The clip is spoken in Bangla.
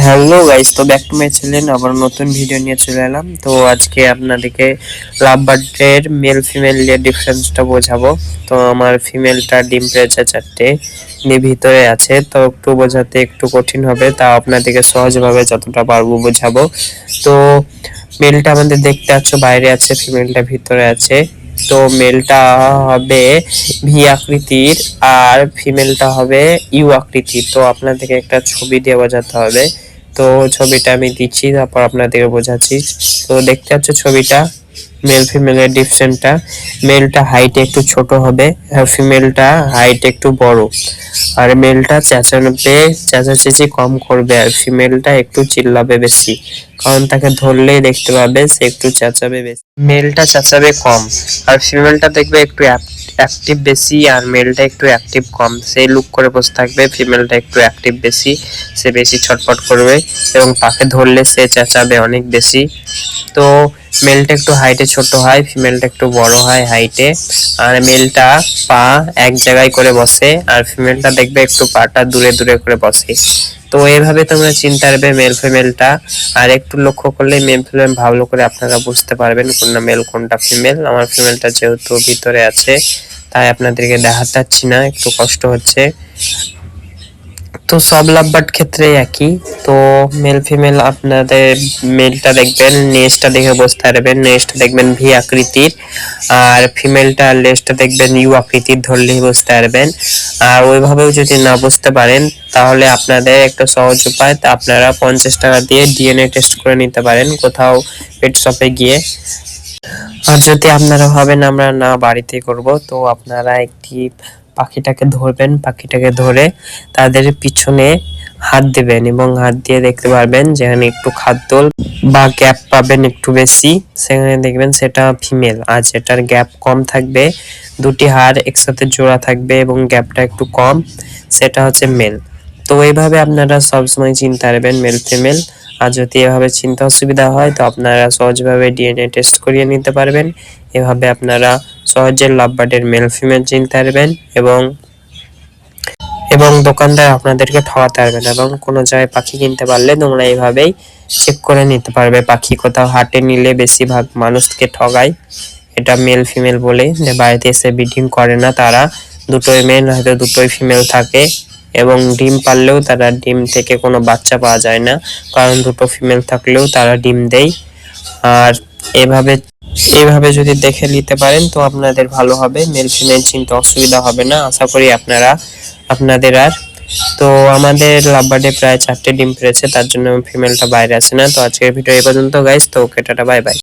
হ্যালো গাইস, তো ব্যাক টু মাই চ্যানেল। আবার নতুন ভিডিও নিয়ে চলে এলাম। তো আজকে আপনাদেরকে লাভ বার্ডের মেল ফিমেল এর ডিফারেন্সটা বোঝাবো। তো আমার ফিমেলটা ডিম পেড়েছে 4টে, ভিতরে আছে, তো একটু বোঝাতে একটু কঠিন হবে, তা আপনাদেরকে সহজভাবে যতটা পারবো বোঝাবো। তো মেলটা আমাদের দেখতে পাচ্ছ বাইরে আছে, ফিমেলটা ভিতরে আছে। তো মেলটা হবে ভি আকৃতির আর ফিমেলটা হবে ইউ আকৃতির। তো আপনাদেরকে একটা ছবি দিয়ে বোঝাতে হবে। তো ছবিটা আমি দিচ্ছি, তারপর আপনাদেরকে বোঝাচ্ছি। তো দেখতে পাচ্ছ ছবিটা, মেল ফিমেলের ডিফারেন্সটা। মেলটা হাইটে একটু ছোট হবে আর ফিমেলটা হাইট একটু বড়। আর মেলটা চেঁচাচেঁচি কম করবে আর ফিমেলটা একটু চিল্লাবে বেশি, কারণ তাকে ধরলেই দেখতে পাবে সে একটু চেঁচাবে বেশি। মেলটা চেঁচাবে কম আর ফিমেলটা দেখবে একটু অ্যাক্টিভ বেশি, আর মেলটা একটু অ্যাক্টিভ কম। সে লুক করে বসে থাকবে, ফিমেলটা একটু অ্যাক্টিভ বেশি, সে বেশি ছটফট করবে এবং তাকে ধরলে সে চেঁচাবে অনেক বেশি। তো মেলটা একটু হাইটে ছোট হয়, ফিমেলটা একটু বড় হয় হাইটে। আর মেলটা পা এক জায়গায় করে বসে আর ফিমেলটা দেখবে একটু পাটা দূরে দূরে করে বসে। তো এইভাবে তোমরা চিনতে পারবে মেল ফিমেলটা। আর একটু লক্ষ্য করলে মেল ফিমেল ভালো করে আপনারা বুঝতে পারবেন কোনটা মেল কোনটা ফিমেল। আমার ফিমেলটা যেহেতু ভিতরে আছে তাই আপনাদেরকে দেখাতে পারছি না, একটু কষ্ট হচ্ছে। তো সব লাভ বার্ড ক্ষেত্রে একই। তো মেল ফিমেল আপনাদের মেলটা দেখবেন নেজটা দেখে বুঝতে পারবেন, নেজটা দেখবেন ভি আকৃতির, আর ফিমেলটা লেজটা দেখবেন ইউ আকৃতির, ধরলেই বুঝতে পারবেন। আর ওইভাবেও যদি না বুঝতে পারেন তাহলে আপনাদের একটা সহজ উপায়, তা আপনারা 50 টাকা দিয়ে ডিএনএ টেস্ট করে নিতে পারেন কোথাও পেট শপে গিয়ে। আর যদি আপনারা ভাবেন আমরা না বাড়িতে করব, তো আপনারা একটি পাখিটাকে ধরবেন, পাখিটাকে ধরে তাদের পিছনে হাত দিবেন এবং হাত দিয়ে দেখতে পারবেন যেখানে একটু খাদ্য বা গ্যাপ পাবেন একটু বেশি, সেখানে দেখবেন সেটা ফিমেল। আর যেটার গ্যাপ কম থাকবে, দুটি হাড় একসাথে জোড়া থাকবে এবং গ্যাপটা একটু কম, সেটা হচ্ছে মেল। তো এইভাবে আপনারা সবসময় চিনতে পারবেন মেল ফিমেল। আর যদি এভাবে চিন্তা অসুবিধা হয় তো আপনারা সহজভাবে ডিএনএ টেস্ট করিয়ে নিতে পারবেন। এভাবে আপনারা সহজে লাভ বার্ডের মেল ফিমেল চিনতে পারবেন এবং দোকানদার আপনাদেরকে ঠকাতে পারবে না। এবং কোনো জায়গায় পাখি কিনতে পারলে তোমরা এইভাবেই চেক করে নিতে পারবে। পাখি কোথাও হাটে নিলে বেশিরভাগ মানুষকে ঠগায় এটা মেল ফিমেল বলে, যে বাড়িতে এসে ব্রিডিং করে না তারা, দুটোই মেল হয়তো দুটোই ফিমেল থাকে এবং ডিম পারলেও তারা ডিম থেকে কোনো বাচ্চা পাওয়া যায় না, কারণ দুটো ফিমেল থাকলেও তারা ডিম দেয়। আর এভাবে যদি দেখে নিতে পারেন তো আপনাদের ভালো হবে, মেল ফিমেল চিনতে অসুবিধা হবে না। আশা করি আপনাদের আর। তো আমাদের লাভবার্ডে প্রায় 4টে ডিম পেড়েছে, তার জন্য ফিমেলটা বাইরে আসে না। তো আজকের ভিডিও এই পর্যন্ত গাইস, তো ওকে টাটা বাই বাই।